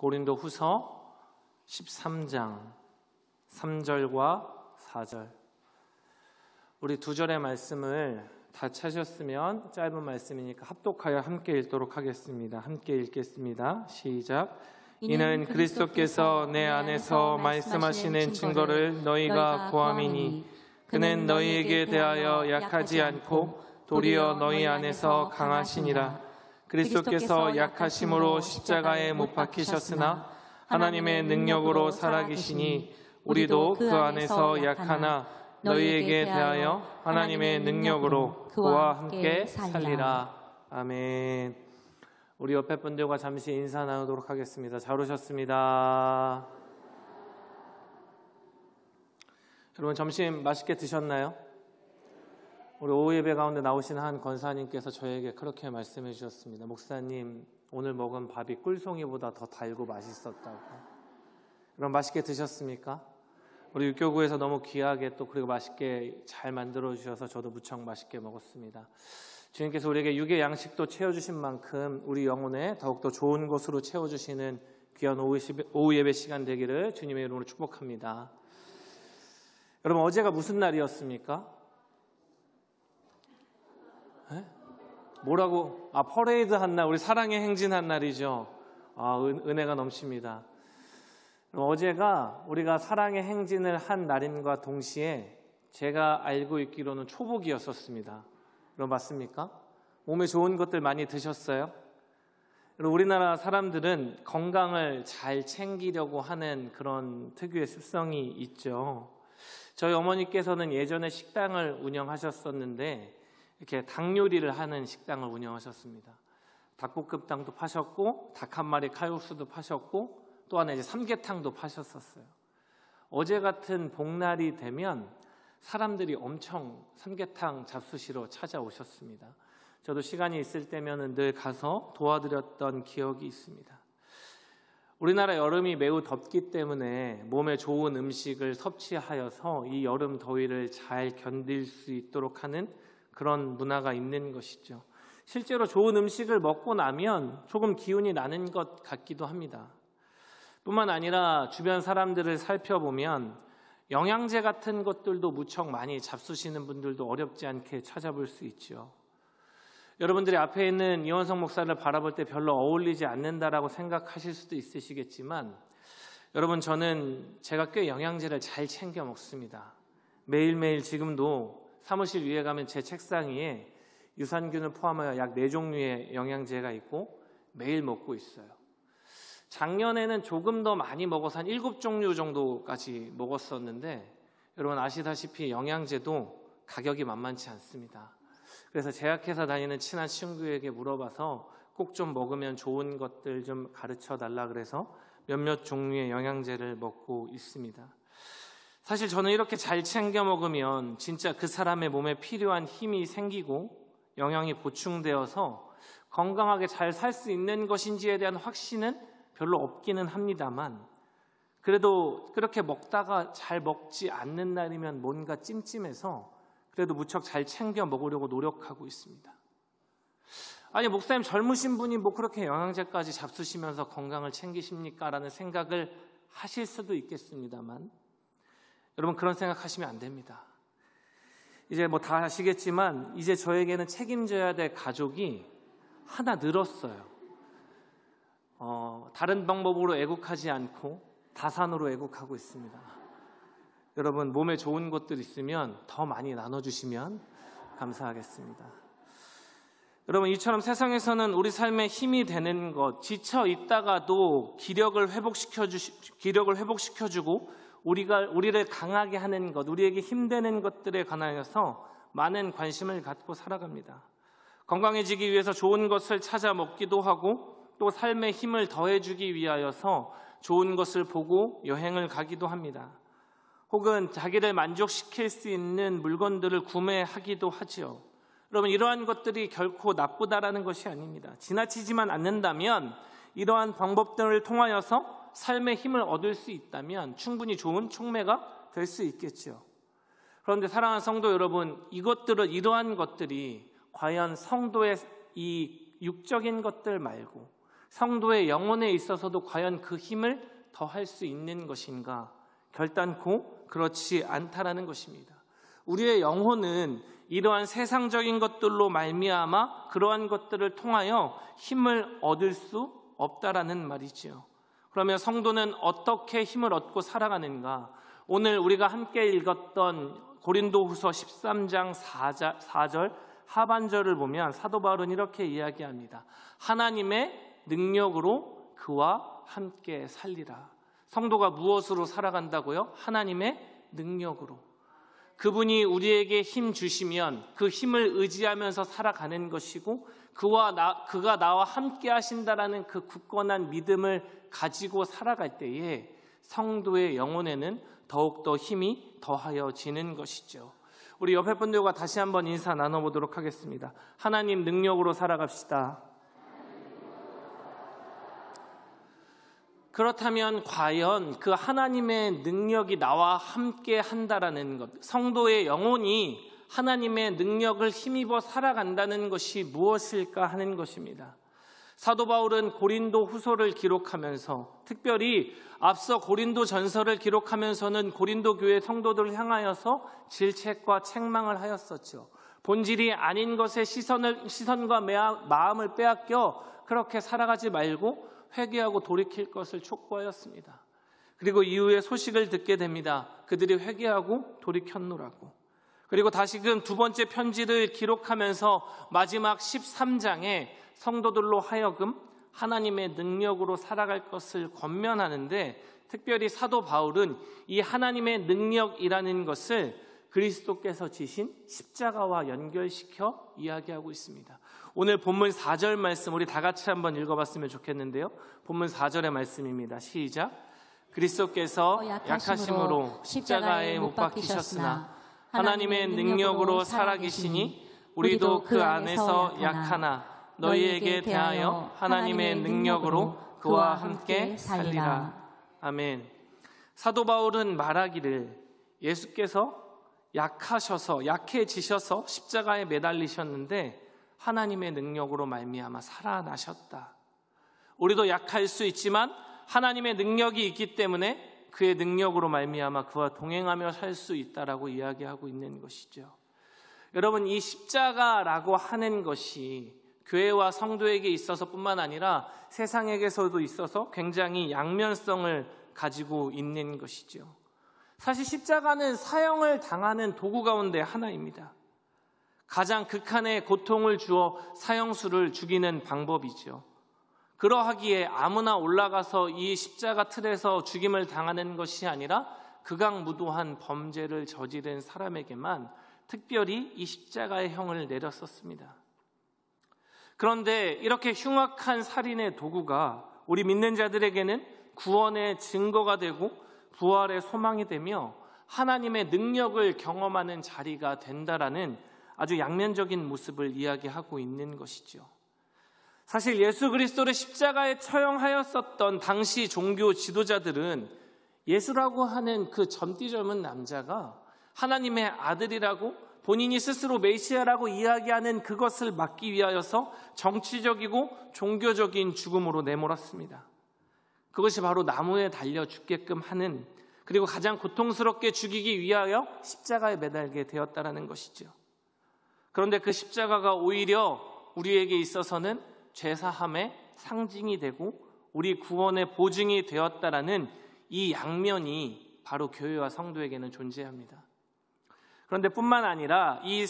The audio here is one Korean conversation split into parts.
고린도후서 13장 3절과 4절. 우리 두 절의 말씀을 다 찾으셨으면 짧은 말씀이니까 합독하여 함께 읽도록 하겠습니다. 함께 읽겠습니다. 시작. 이는 그리스도께서 내 안에서 말씀하시는 증거를 너희가 보함이니 그는 너희에게 대하여 약하지 않고 도리어 너희 안에서 강하시니라. 그리스도께서 약하심으로 십자가에 못 박히셨으나 하나님의 능력으로 살아계시니 우리도 그 안에서 약하나 너희에게 대하여 하나님의 능력으로 그와 함께 살리라. 아멘. 우리 옆에 분들과 잠시 인사 나누도록 하겠습니다. 잘 오셨습니다. 여러분 점심 맛있게 드셨나요? 우리 오후 예배 가운데 나오신 한 권사님께서 저에게 그렇게 말씀해 주셨습니다. 목사님, 오늘 먹은 밥이 꿀송이보다 더 달고 맛있었다고. 여러분 맛있게 드셨습니까? 우리 육교구에서 너무 귀하게 또 그리고 맛있게 잘 만들어 주셔서 저도 무척 맛있게 먹었습니다. 주님께서 우리에게 육의 양식도 채워주신 만큼 우리 영혼에 더욱더 좋은 것으로 채워주시는 귀한 오후 예배 시간 되기를 주님의 이름으로 축복합니다. 여러분 어제가 무슨 날이었습니까? 뭐라고? 퍼레이드 한 날, 우리 사랑의 행진한 날이죠. 은혜가 넘칩니다. 어제가 우리가 사랑의 행진을 한 날임과 동시에 제가 알고 있기로는 초복이었었습니다. 여러분 맞습니까? 몸에 좋은 것들 많이 드셨어요? 여러분 우리나라 사람들은 건강을 잘 챙기려고 하는 그런 특유의 습성이 있죠. 저희 어머니께서는 예전에 식당을 운영하셨었는데 이렇게 닭 요리를 하는 식당을 운영하셨습니다. 닭볶음탕도 파셨고 닭 한 마리 칼국수도 파셨고 또 하나 이제 삼계탕도 파셨었어요. 어제 같은 복날이 되면 사람들이 엄청 삼계탕 잡수시러 찾아오셨습니다. 저도 시간이 있을 때면은 늘 가서 도와드렸던 기억이 있습니다. 우리나라 여름이 매우 덥기 때문에 몸에 좋은 음식을 섭취하여서 이 여름 더위를 잘 견딜 수 있도록 하는 그런 문화가 있는 것이죠. 실제로 좋은 음식을 먹고 나면 조금 기운이 나는 것 같기도 합니다. 뿐만 아니라 주변 사람들을 살펴보면 영양제 같은 것들도 무척 많이 잡수시는 분들도 어렵지 않게 찾아볼 수 있죠. 여러분들이 앞에 있는 이원석 목사를 바라볼 때 별로 어울리지 않는다라고 생각하실 수도 있으시겠지만 여러분 저는 제가 꽤 영양제를 잘 챙겨 먹습니다. 매일매일 지금도 사무실 위에 가면 제 책상 위에 유산균을 포함하여 약 4종류의 영양제가 있고 매일 먹고 있어요. 작년에는 조금 더 많이 먹어서 한 7종류 정도까지 먹었었는데 여러분 아시다시피 영양제도 가격이 만만치 않습니다. 그래서 제약회사 다니는 친한 친구에게 물어봐서 꼭 좀 먹으면 좋은 것들 좀 가르쳐 달라 그래서 몇몇 종류의 영양제를 먹고 있습니다. 사실 저는 이렇게 잘 챙겨 먹으면 진짜 그 사람의 몸에 필요한 힘이 생기고 영양이 보충되어서 건강하게 잘 살 수 있는 것인지에 대한 확신은 별로 없기는 합니다만 그래도 그렇게 먹다가 잘 먹지 않는 날이면 뭔가 찜찜해서 그래도 무척 잘 챙겨 먹으려고 노력하고 있습니다. 아니 목사님 젊으신 분이 뭐 그렇게 영양제까지 잡수시면서 건강을 챙기십니까? 라는 생각을 하실 수도 있겠습니다만 여러분 그런 생각하시면 안 됩니다. 이제 뭐 다 아시겠지만 이제 저에게는 책임져야 될 가족이 하나 늘었어요. 다른 방법으로 애국하지 않고 다산으로 애국하고 있습니다. 여러분 몸에 좋은 것들 있으면 더 많이 나눠주시면 감사하겠습니다. 여러분 이처럼 세상에서는 우리 삶에 힘이 되는 것, 지쳐 있다가도 기력을 회복시켜주고 우리를 강하게 하는 것, 우리에게 힘되는 것들에 관하여서 많은 관심을 갖고 살아갑니다. 건강해지기 위해서 좋은 것을 찾아 먹기도 하고 또 삶에 힘을 더해주기 위하여서 좋은 것을 보고 여행을 가기도 합니다. 혹은 자기를 만족시킬 수 있는 물건들을 구매하기도 하죠. 여러분 이러한 것들이 결코 나쁘다라는 것이 아닙니다. 지나치지만 않는다면 이러한 방법들을 통하여서 삶의 힘을 얻을 수 있다면 충분히 좋은 촉매가 될 수 있겠죠. 그런데 사랑하는 성도 여러분, 이러한 것들이 과연 성도의 이 육적인 것들 말고 성도의 영혼에 있어서도 과연 그 힘을 더할 수 있는 것인가? 결단코 그렇지 않다라는 것입니다. 우리의 영혼은 이러한 세상적인 것들로 말미암아 그러한 것들을 통하여 힘을 얻을 수 없다라는 말이지요. 그러면 성도는 어떻게 힘을 얻고 살아가는가? 오늘 우리가 함께 읽었던 고린도후서 13장 4절 하반절을 보면 사도 바울은 이렇게 이야기합니다. 하나님의 능력으로 그와 함께 살리라. 성도가 무엇으로 살아간다고요? 하나님의 능력으로. 그분이 우리에게 힘 주시면 그 힘을 의지하면서 살아가는 것이고 그가 나와 함께 하신다라는 그 굳건한 믿음을 가지고 살아갈 때에 성도의 영혼에는 더욱더 힘이 더하여지는 것이죠. 우리 옆에 분들과 다시 한번 인사 나눠보도록 하겠습니다. 하나님 능력으로 살아갑시다. 그렇다면 과연 그 하나님의 능력이 나와 함께 한다라는 것, 성도의 영혼이 하나님의 능력을 힘입어 살아간다는 것이 무엇일까 하는 것입니다. 사도 바울은 고린도 후서를 기록하면서, 특별히 앞서 고린도 전서를 기록하면서는 고린도 교회 성도들을 향하여서 질책과 책망을 하였었죠. 본질이 아닌 것에 시선과 마음을 빼앗겨 그렇게 살아가지 말고 회개하고 돌이킬 것을 촉구하였습니다. 그리고 이후에 소식을 듣게 됩니다. 그들이 회개하고 돌이켰노라고. 그리고 다시금 두 번째 편지를 기록하면서 마지막 13장에 성도들로 하여금 하나님의 능력으로 살아갈 것을 권면하는데, 특별히 사도 바울은 이 하나님의 능력이라는 것을 그리스도께서 지신 십자가와 연결시켜 이야기하고 있습니다. 오늘 본문 4절 말씀 우리 다 같이 한번 읽어봤으면 좋겠는데요. 본문 4절의 말씀입니다. 시작. 그리스도께서 약하심으로 십자가에 못 박히셨으나 하나님의 능력으로 살아계시니 우리도 그 안에서 약하나 너희에게 대하여 하나님의 능력으로 그와 함께 살리라. 아멘. 사도 바울은 말하기를 예수께서 약해지셔서 십자가에 매달리셨는데 하나님의 능력으로 말미암아 살아나셨다. 우리도 약할 수 있지만 하나님의 능력이 있기 때문에 그의 능력으로 말미암아 그와 동행하며 살 수 있다라고 이야기하고 있는 것이죠. 여러분, 이 십자가라고 하는 것이 교회와 성도에게 있어서뿐만 아니라 세상에게서도 있어서 굉장히 양면성을 가지고 있는 것이죠. 사실 십자가는 사형을 당하는 도구 가운데 하나입니다. 가장 극한의 고통을 주어 사형수를 죽이는 방법이죠. 그러하기에 아무나 올라가서 이 십자가 틀에서 죽임을 당하는 것이 아니라 극악무도한 범죄를 저지른 사람에게만 특별히 이 십자가의 형을 내렸었습니다. 그런데 이렇게 흉악한 살인의 도구가 우리 믿는 자들에게는 구원의 증거가 되고 부활의 소망이 되며 하나님의 능력을 경험하는 자리가 된다라는 아주 양면적인 모습을 이야기하고 있는 것이죠. 사실 예수 그리스도를 십자가에 처형하였었던 당시 종교 지도자들은 예수라고 하는 그 젊디 젊은 남자가 하나님의 아들이라고 본인이 스스로 메시아라고 이야기하는 그것을 막기 위하여서 정치적이고 종교적인 죽음으로 내몰았습니다. 그것이 바로 나무에 달려 죽게끔 하는, 그리고 가장 고통스럽게 죽이기 위하여 십자가에 매달게 되었다는 것이죠. 그런데 그 십자가가 오히려 우리에게 있어서는 죄사함의 상징이 되고 우리 구원의 보증이 되었다라는 이 양면이 바로 교회와 성도에게는 존재합니다. 그런데 뿐만 아니라 이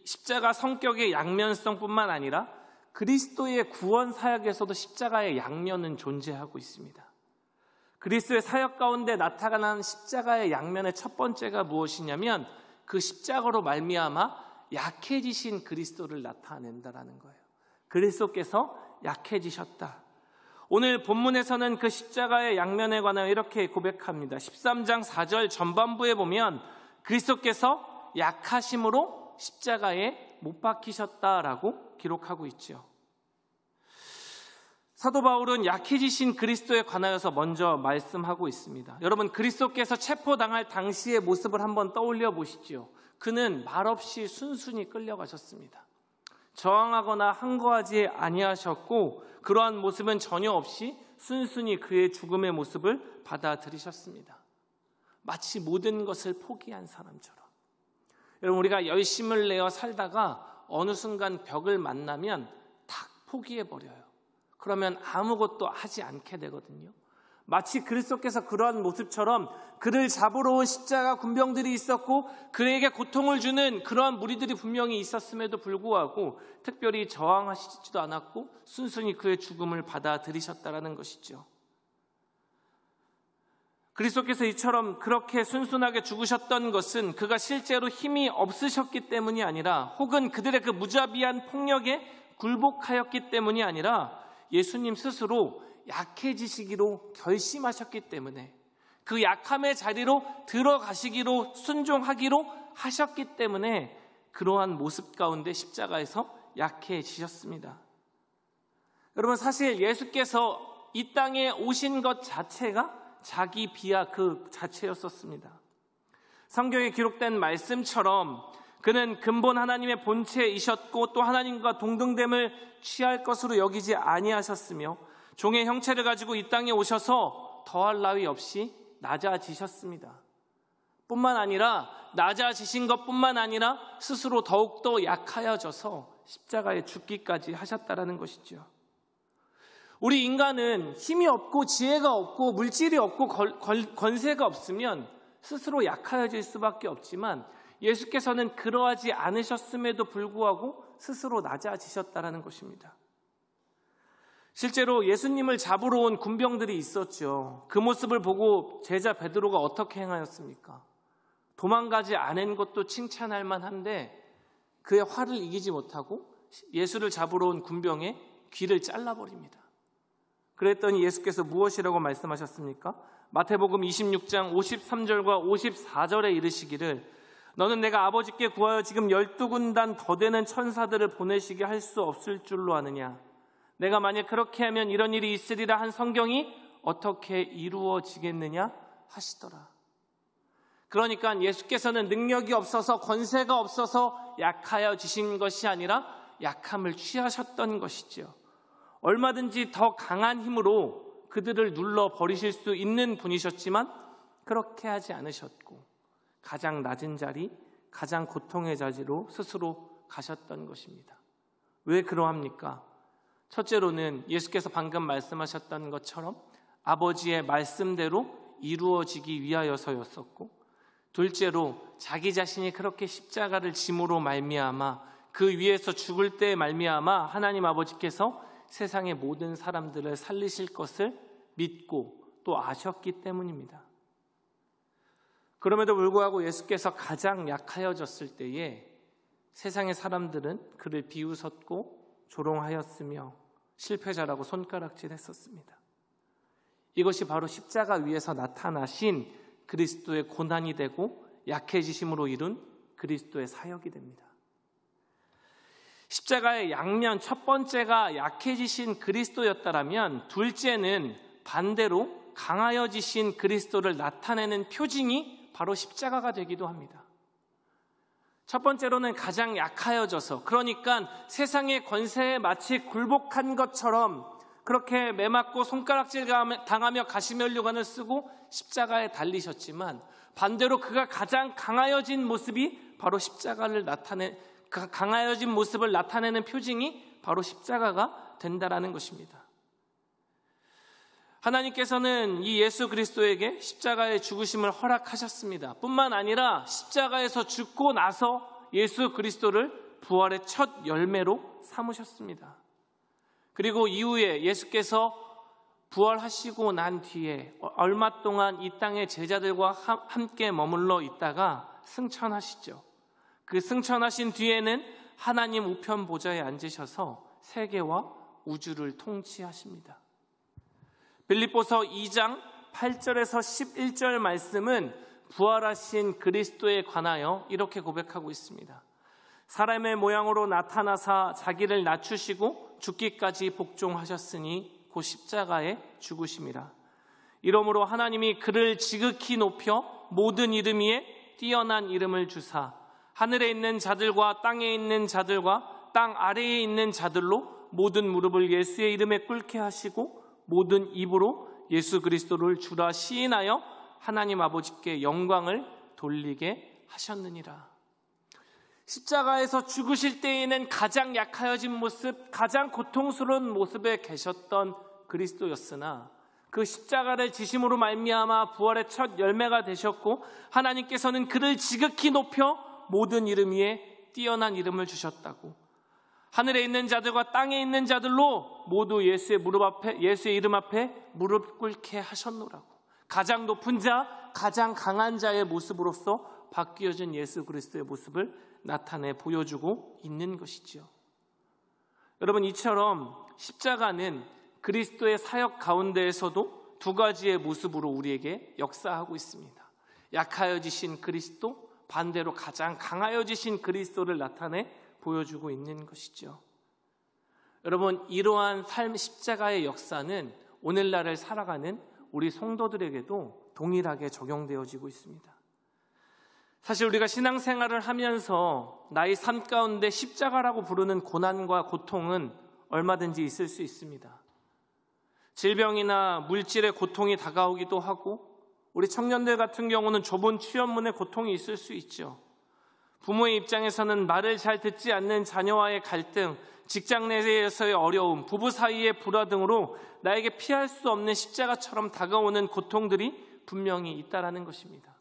십자가 성격의 양면성뿐만 아니라 그리스도의 구원 사역에서도 십자가의 양면은 존재하고 있습니다. 그리스도의 사역 가운데 나타나는 십자가의 양면의 첫 번째가 무엇이냐면 그 십자가로 말미암아 약해지신 그리스도를 나타낸다라는 거예요. 그리스도께서 약해지셨다. 오늘 본문에서는 그 십자가의 양면에 관하여 이렇게 고백합니다. 13장 4절 전반부에 보면 그리스도께서 약하심으로 십자가에 못 박히셨다라고 기록하고 있죠. 사도 바울은 약해지신 그리스도에 관하여서 먼저 말씀하고 있습니다. 여러분, 그리스도께서 체포당할 당시의 모습을 한번 떠올려 보시죠. 그는 말없이 순순히 끌려가셨습니다. 저항하거나 항거하지 아니하셨고 그러한 모습은 전혀 없이 순순히 그의 죽음의 모습을 받아들이셨습니다. 마치 모든 것을 포기한 사람처럼. 여러분, 우리가 열심을 내어 살다가 어느 순간 벽을 만나면 탁 포기해버려요. 그러면 아무것도 하지 않게 되거든요. 마치 그리스도께서 그러한 모습처럼 그를 잡으러 온 십자가 군병들이 있었고 그에게 고통을 주는 그러한 무리들이 분명히 있었음에도 불구하고 특별히 저항하시지도 않았고 순순히 그의 죽음을 받아들이셨다라는 것이죠. 그리스도께서 이처럼 그렇게 순순하게 죽으셨던 것은 그가 실제로 힘이 없으셨기 때문이 아니라 혹은 그들의 그 무자비한 폭력에 굴복하였기 때문이 아니라 예수님 스스로 약해지시기로 결심하셨기 때문에 그 약함의 자리로 들어가시기로 순종하기로 하셨기 때문에 그러한 모습 가운데 십자가에서 약해지셨습니다. 여러분, 사실 예수께서 이 땅에 오신 것 자체가 자기 비하 그 자체였었습니다. 성경에 기록된 말씀처럼 그는 근본 하나님의 본체이셨고 또 하나님과 동등됨을 취할 것으로 여기지 아니하셨으며 종의 형체를 가지고 이 땅에 오셔서 더할 나위 없이 낮아지셨습니다. 뿐만 아니라 낮아지신 것뿐만 아니라 스스로 더욱더 약하여져서 십자가에 죽기까지 하셨다라는 것이죠. 우리 인간은 힘이 없고 지혜가 없고 물질이 없고 권세가 없으면 스스로 약하여질 수밖에 없지만 예수께서는 그러하지 않으셨음에도 불구하고 스스로 낮아지셨다라는 것입니다. 실제로 예수님을 잡으러 온 군병들이 있었죠. 그 모습을 보고 제자 베드로가 어떻게 행하였습니까? 도망가지 않은 것도 칭찬할 만한데 그의 화를 이기지 못하고 예수를 잡으러 온 군병의 귀를 잘라버립니다. 그랬더니 예수께서 무엇이라고 말씀하셨습니까? 마태복음 26장 53절과 54절에 이르시기를 너는 내가 아버지께 구하여 지금 12군단 더 되는 천사들을 보내시게 할 수 없을 줄로 아느냐? 내가 만약 그렇게 하면 이런 일이 있으리라 한 성경이 어떻게 이루어지겠느냐 하시더라. 그러니까 예수께서는 능력이 없어서 권세가 없어서 약하여지신 것이 아니라 약함을 취하셨던 것이죠. 얼마든지 더 강한 힘으로 그들을 눌러버리실 수 있는 분이셨지만 그렇게 하지 않으셨고 가장 낮은 자리, 가장 고통의 자리로 스스로 가셨던 것입니다. 왜 그러합니까? 첫째로는 예수께서 방금 말씀하셨던 것처럼 아버지의 말씀대로 이루어지기 위하여서였었고, 둘째로 자기 자신이 그렇게 십자가를 짐으로 말미암아 그 위에서 죽을 때 말미암아 하나님 아버지께서 세상의 모든 사람들을 살리실 것을 믿고 또 아셨기 때문입니다. 그럼에도 불구하고 예수께서 가장 약하여졌을 때에 세상의 사람들은 그를 비웃었고 조롱하였으며 실패자라고 손가락질했었습니다. 이것이 바로 십자가 위에서 나타나신 그리스도의 고난이 되고 약해지심으로 이룬 그리스도의 사역이 됩니다. 십자가의 양면 첫 번째가 약해지신 그리스도였다라면 둘째는 반대로 강하여지신 그리스도를 나타내는 표징이 바로 십자가가 되기도 합니다. 첫 번째로는 가장 약하여져서, 그러니까 세상의 권세에 마치 굴복한 것처럼 그렇게 매맞고 손가락질 당하며 가시면류관을 쓰고 십자가에 달리셨지만, 반대로 그가 가장 강하여진 모습이 바로 십자가를 강하여진 모습을 나타내는 표징이 바로 십자가가 된다라는 것입니다. 하나님께서는 이 예수 그리스도에게 십자가의 죽으심을 허락하셨습니다. 뿐만 아니라 십자가에서 죽고 나서 예수 그리스도를 부활의 첫 열매로 삼으셨습니다. 그리고 이후에 예수께서 부활하시고 난 뒤에 얼마 동안 이 땅의 제자들과 함께 머물러 있다가 승천하시죠. 그 승천하신 뒤에는 하나님 우편 보좌에 앉으셔서 세계와 우주를 통치하십니다. 빌립보서 2장 8절에서 11절 말씀은 부활하신 그리스도에 관하여 이렇게 고백하고 있습니다. 사람의 모양으로 나타나사 자기를 낮추시고 죽기까지 복종하셨으니 곧 십자가에 죽으심이라. 이러므로 하나님이 그를 지극히 높여 모든 이름 위에 뛰어난 이름을 주사 하늘에 있는 자들과 땅에 있는 자들과 땅 아래에 있는 자들로 모든 무릎을 예수의 이름에 꿇게 하시고 모든 입으로 예수 그리스도를 주라 시인하여 하나님 아버지께 영광을 돌리게 하셨느니라. 십자가에서 죽으실 때에는 가장 약하여진 모습, 가장 고통스러운 모습에 계셨던 그리스도였으나 그 십자가를 지심으로 말미암아 부활의 첫 열매가 되셨고 하나님께서는 그를 지극히 높여 모든 이름 위에 뛰어난 이름을 주셨다고, 하늘에 있는 자들과 땅에 있는 자들로 모두 예수의 이름 앞에 무릎 꿇게 하셨노라고. 가장 높은 자, 가장 강한 자의 모습으로서 바뀌어진 예수 그리스도의 모습을 나타내 보여주고 있는 것이지요. 여러분, 이처럼 십자가는 그리스도의 사역 가운데에서도 두 가지의 모습으로 우리에게 역사하고 있습니다. 약하여지신 그리스도, 반대로 가장 강하여지신 그리스도를 나타내 보여주고 있는 것이죠. 여러분, 이러한 삶 십자가의 역사는 오늘날을 살아가는 우리 성도들에게도 동일하게 적용되어지고 있습니다. 사실 우리가 신앙생활을 하면서 나의 삶 가운데 십자가라고 부르는 고난과 고통은 얼마든지 있을 수 있습니다. 질병이나 물질의 고통이 다가오기도 하고, 우리 청년들 같은 경우는 좁은 취업문의 고통이 있을 수 있죠. 부모의 입장에서는 말을 잘 듣지 않는 자녀와의 갈등, 직장 내에서의 어려움, 부부 사이의 불화 등으로 나에게 피할 수 없는 십자가처럼 다가오는 고통들이 분명히 있다라는 것입니다.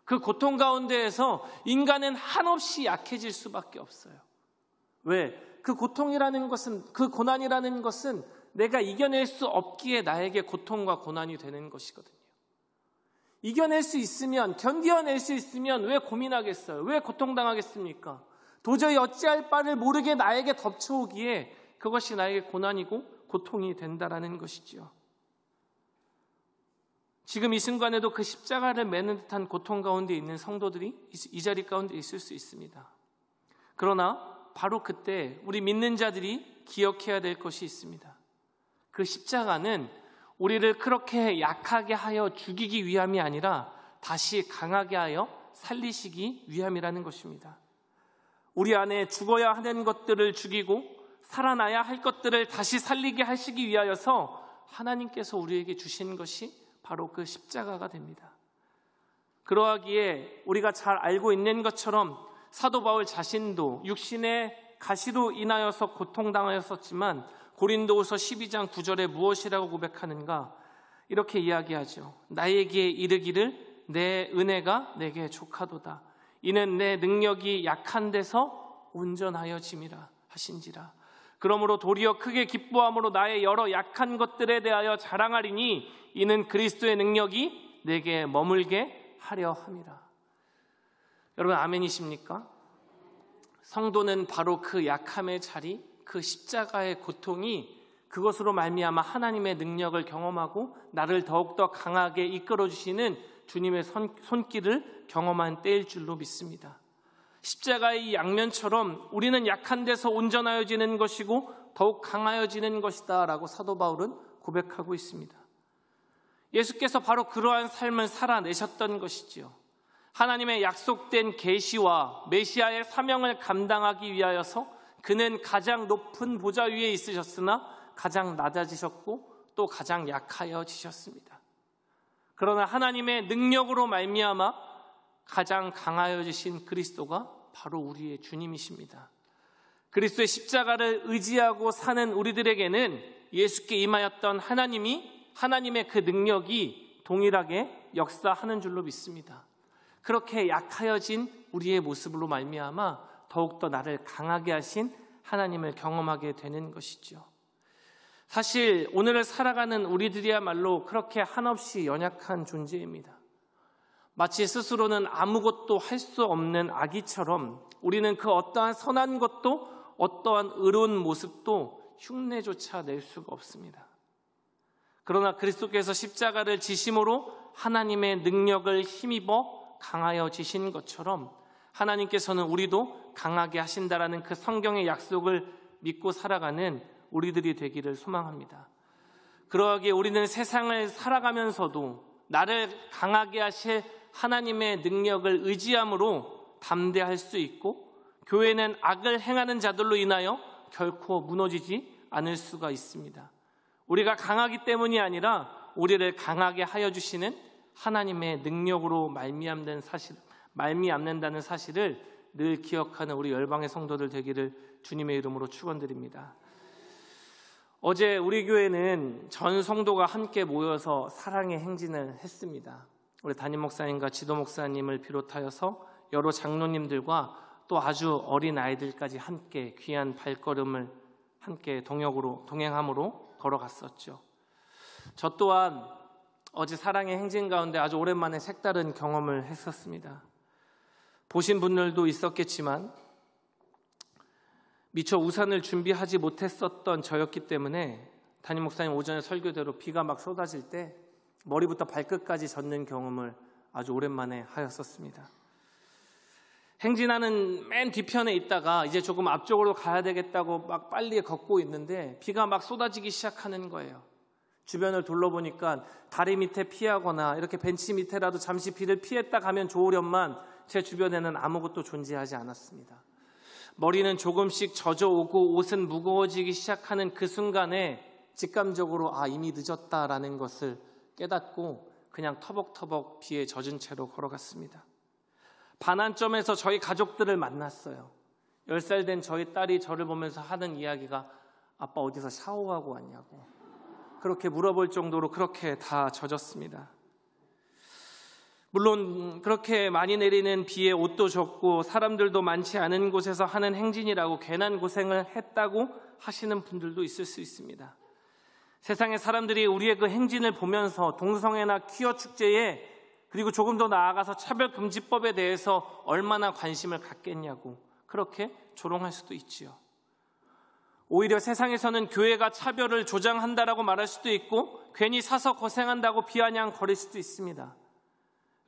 그 고통 가운데에서 인간은 한없이 약해질 수밖에 없어요. 왜? 그 고통이라는 것은, 그 고난이라는 것은 내가 이겨낼 수 없기에 나에게 고통과 고난이 되는 것이거든요. 이겨낼 수 있으면, 견뎌낼 수 있으면 왜 고민하겠어요? 왜 고통당하겠습니까? 도저히 어찌할 바를 모르게 나에게 덮쳐오기에 그것이 나에게 고난이고 고통이 된다라는 것이지요. 지금 이 순간에도 그 십자가를 매는 듯한 고통 가운데 있는 성도들이 이 자리 가운데 있을 수 있습니다. 그러나 바로 그때 우리 믿는 자들이 기억해야 될 것이 있습니다. 그 십자가는 우리를 그렇게 약하게 하여 죽이기 위함이 아니라 다시 강하게 하여 살리시기 위함이라는 것입니다. 우리 안에 죽어야 하는 것들을 죽이고 살아나야 할 것들을 다시 살리게 하시기 위하여서 하나님께서 우리에게 주신 것이 바로 그 십자가가 됩니다. 그러하기에 우리가 잘 알고 있는 것처럼 사도 바울 자신도 육신의 가시로 인하여서 고통당하였었지만 고린도후서 12장 9절에 무엇이라고 고백하는가? 이렇게 이야기하죠. 나에게 이르기를 내 은혜가 내게 족하도다. 이는 내 능력이 약한 데서 온전하여짐이라 하신지라. 그러므로 도리어 크게 기뻐함으로 나의 여러 약한 것들에 대하여 자랑하리니 이는 그리스도의 능력이 내게 머물게 하려 함이라. 여러분, 아멘이십니까? 성도는 바로 그 약함의 자리, 그 십자가의 고통이 그것으로 말미암아 하나님의 능력을 경험하고 나를 더욱더 강하게 이끌어주시는 주님의 손길을 경험한 때일 줄로 믿습니다. 십자가의 이 양면처럼 우리는 약한 데서 온전하여지는 것이고 더욱 강하여지는 것이다 라고 사도 바울은 고백하고 있습니다. 예수께서 바로 그러한 삶을 살아내셨던 것이지요. 하나님의 약속된 계시와 메시아의 사명을 감당하기 위하여서 그는 가장 높은 보좌 위에 있으셨으나 가장 낮아지셨고 또 가장 약하여지셨습니다. 그러나 하나님의 능력으로 말미암아 가장 강하여지신 그리스도가 바로 우리의 주님이십니다. 그리스도의 십자가를 의지하고 사는 우리들에게는 예수께 임하였던 하나님의 그 능력이 동일하게 역사하는 줄로 믿습니다. 그렇게 약하여진 우리의 모습으로 말미암아 더욱더 나를 강하게 하신 하나님을 경험하게 되는 것이죠. 사실 오늘을 살아가는 우리들이야말로 그렇게 한없이 연약한 존재입니다. 마치 스스로는 아무것도 할 수 없는 아기처럼 우리는 그 어떠한 선한 것도 어떠한 의로운 모습도 흉내조차 낼 수가 없습니다. 그러나 그리스도께서 십자가를 지심으로 하나님의 능력을 힘입어 강하여지신 것처럼 하나님께서는 우리도 강하게 하신다라는 그 성경의 약속을 믿고 살아가는 우리들이 되기를 소망합니다. 그러하기에 우리는 세상을 살아가면서도 나를 강하게 하실 하나님의 능력을 의지함으로 담대할 수 있고 교회는 악을 행하는 자들로 인하여 결코 무너지지 않을 수가 있습니다. 우리가 강하기 때문이 아니라 우리를 강하게 하여 주시는 하나님의 능력으로 말미암는다는 사실을 늘 기억하는 우리 열방의 성도들 되기를 주님의 이름으로 축원드립니다. 어제 우리 교회는 전 성도가 함께 모여서 사랑의 행진을 했습니다. 우리 담임 목사님과 지도 목사님을 비롯하여서 여러 장로님들과 또 아주 어린 아이들까지 함께 귀한 발걸음을 함께 동행함으로 걸어갔었죠. 저 또한 어제 사랑의 행진 가운데 아주 오랜만에 색다른 경험을 했었습니다. 보신 분들도 있었겠지만 미처 우산을 준비하지 못했었던 저였기 때문에 담임 목사님 오전에 설교대로 비가 막 쏟아질 때 머리부터 발끝까지 젖는 경험을 아주 오랜만에 하였었습니다. 행진하는 맨 뒤편에 있다가 이제 조금 앞쪽으로 가야 되겠다고 막 빨리 걷고 있는데 비가 막 쏟아지기 시작하는 거예요. 주변을 둘러보니까 다리 밑에 피하거나 이렇게 벤치 밑에라도 잠시 비를 피했다 가면 좋으련만 제 주변에는 아무것도 존재하지 않았습니다. 머리는 조금씩 젖어오고 옷은 무거워지기 시작하는 그 순간에 직감적으로 이미 늦었다라는 것을 깨닫고 그냥 터벅터벅 비에 젖은 채로 걸어갔습니다. 반환점에서 저희 가족들을 만났어요. 10살 된 저희 딸이 저를 보면서 하는 이야기가 아빠 어디서 샤워하고 왔냐고 그렇게 물어볼 정도로 그렇게 다 젖었습니다. 물론 그렇게 많이 내리는 비에 옷도 젖고 사람들도 많지 않은 곳에서 하는 행진이라고 괜한 고생을 했다고 하시는 분들도 있을 수 있습니다. 세상의 사람들이 우리의 그 행진을 보면서 동성애나 퀴어 축제에 그리고 조금 더 나아가서 차별금지법에 대해서 얼마나 관심을 갖겠냐고 그렇게 조롱할 수도 있지요. 오히려 세상에서는 교회가 차별을 조장한다라고 말할 수도 있고 괜히 사서 고생한다고 비아냥거릴 수도 있습니다.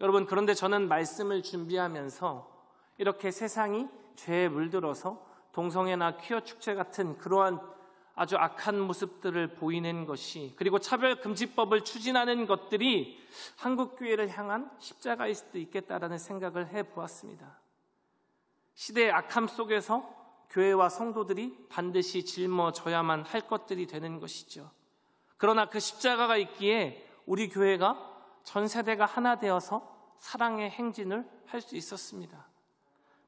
여러분, 그런데 저는 말씀을 준비하면서 이렇게 세상이 죄에 물들어서 동성애나 퀴어 축제 같은 그러한 아주 악한 모습들을 보이는 것이 그리고 차별금지법을 추진하는 것들이 한국교회를 향한 십자가일 수도 있겠다라는 생각을 해보았습니다. 시대의 악함 속에서 교회와 성도들이 반드시 짊어져야만 할 것들이 되는 것이죠. 그러나 그 십자가가 있기에 우리 교회가 전 세대가 하나 되어서 사랑의 행진을 할 수 있었습니다.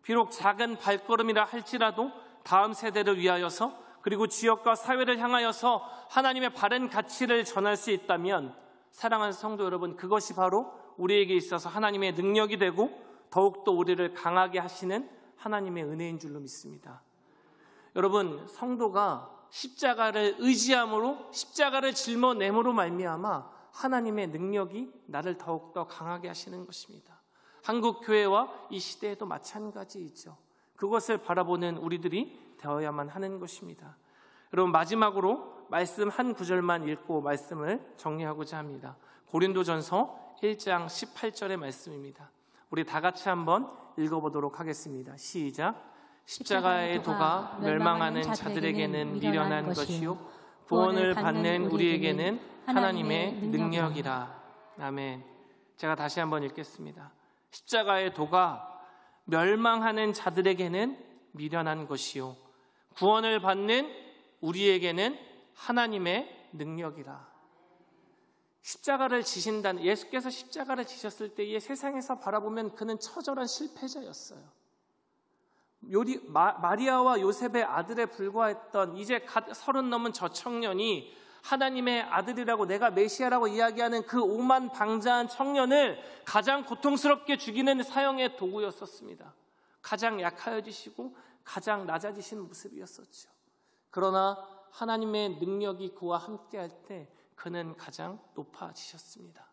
비록 작은 발걸음이라 할지라도 다음 세대를 위하여서 그리고 지역과 사회를 향하여서 하나님의 바른 가치를 전할 수 있다면 사랑하는 성도 여러분, 그것이 바로 우리에게 있어서 하나님의 능력이 되고 더욱더 우리를 강하게 하시는 하나님의 은혜인 줄로 믿습니다. 여러분, 성도가 십자가를 의지함으로 십자가를 짊어냄으로 말미암아 하나님의 능력이 나를 더욱더 강하게 하시는 것입니다. 한국교회와 이 시대에도 마찬가지이죠. 그것을 바라보는 우리들이 되어야만 하는 것입니다. 여러분, 마지막으로 말씀 한 구절만 읽고 말씀을 정리하고자 합니다. 고린도전서 1장 18절의 말씀입니다. 우리 다 같이 한번 읽어보도록 하겠습니다. 시작. 십자가의 도가 멸망하는 자들에게는 미련한 것이요 구원을 받는 우리에게는 하나님의 능력이라. 아멘. 제가 다시 한번 읽겠습니다. 십자가의 도가 멸망하는 자들에게는 미련한 것이요 구원을 받는 우리에게는 하나님의 능력이라. 십자가를 지신다는, 예수께서 십자가를 지셨을 때에 세상에서 바라보면 그는 처절한 실패자였어요. 마리아와 요셉의 아들에 불과했던 이제 갓 30 넘은 저 청년이 하나님의 아들이라고 내가 메시아라고 이야기하는 그 오만방자한 청년을 가장 고통스럽게 죽이는 사형의 도구였었습니다. 가장 약하여지시고 가장 낮아지신 모습이었었죠. 그러나 하나님의 능력이 그와 함께할 때 그는 가장 높아지셨습니다.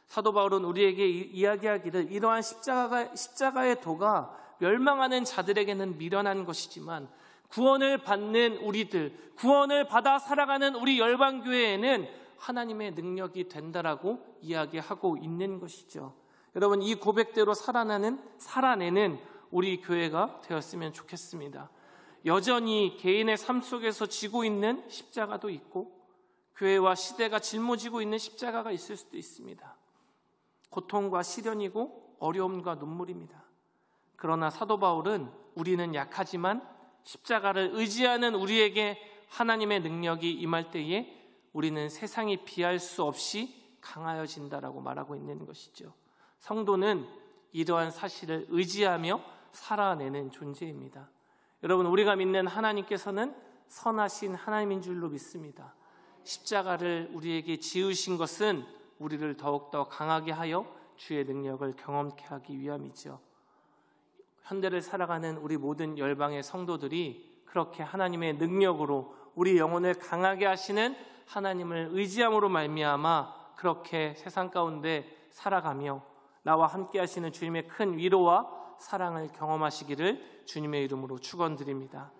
사도 바울은 우리에게 이야기하기를 이러한 십자가의 도가 멸망하는 자들에게는 미련한 것이지만 구원을 받는 우리들, 구원을 받아 살아가는 우리 열방교회에는 하나님의 능력이 된다라고 이야기하고 있는 것이죠. 여러분, 이 고백대로 살아내는 우리 교회가 되었으면 좋겠습니다. 여전히 개인의 삶 속에서 지고 있는 십자가도 있고 교회와 시대가 짊어지고 있는 십자가가 있을 수도 있습니다. 고통과 시련이고 어려움과 눈물입니다. 그러나 사도 바울은 우리는 약하지만 십자가를 의지하는 우리에게 하나님의 능력이 임할 때에 우리는 세상이 비할 수 없이 강하여진다라고 말하고 있는 것이죠. 성도는 이러한 사실을 의지하며 살아내는 존재입니다. 여러분, 우리가 믿는 하나님께서는 선하신 하나님인 줄로 믿습니다. 십자가를 우리에게 지으신 것은 우리를 더욱더 강하게 하여 주의 능력을 경험케 하기 위함이죠. 현대를 살아가는 우리 모든 열방의 성도들이 그렇게 하나님의 능력으로 우리 영혼을 강하게 하시는 하나님을 의지함으로 말미암아 그렇게 세상 가운데 살아가며 나와 함께 하시는 주님의 큰 위로와 사랑을 경험하시기를 주님의 이름으로 축원드립니다.